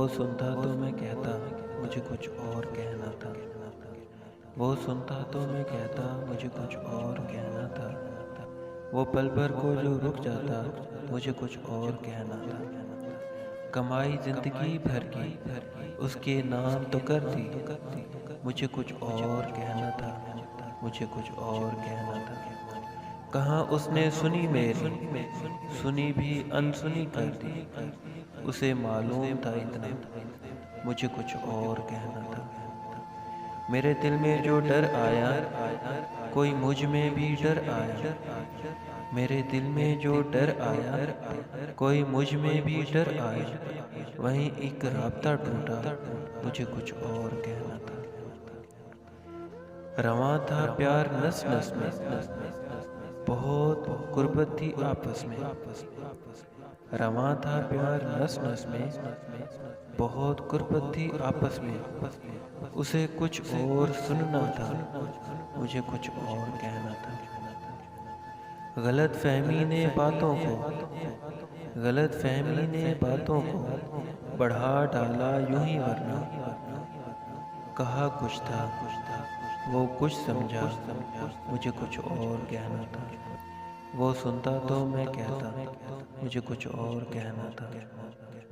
वो सुनता तो मैं कहता मुझे कुछ और कहना था। वो सुनता तो मैं कहता मुझे कुछ और कहना था। वो पल भर को जो रुक जाता मुझे कुछ और कहना था। कमाई जिंदगी भर की उसके नाम तो कर दी, मुझे कुछ और कहना था, मुझे कुछ और कहना था। कहाँ उसने सुनी मेरी, सुनी भी अनसुनी कर दी। उसे मालूम था इतना, मुझे कुछ और कहना था। मेरे दिल में जो डर आया, कोई मुझ में भी डर आया। मेरे दिल में जो डर आया, कोई मुझ में भी डर आया। वहीं एक राब्ता टूटा, मुझे कुछ और कहना था। रवां था प्यार नस नस में, बहुत गुर्बत थी आपस में। रवां था प्यार नस नस में, बहुत गुर्बत थी आपस में। उसे कुछ और सुनना था, मुझे कुछ और कहना था। गलत फहमी ने बातों को, गलत फहमी ने बातों को बढ़ा डाला यूं ही, वरना कहा कुछ था, वो कुछ समझा, मुझे कुछ और कहना था। वो सुनता तो मैं कहता मुझे कुछ और कहना था,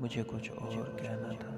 मुझे कुछ और कहना था।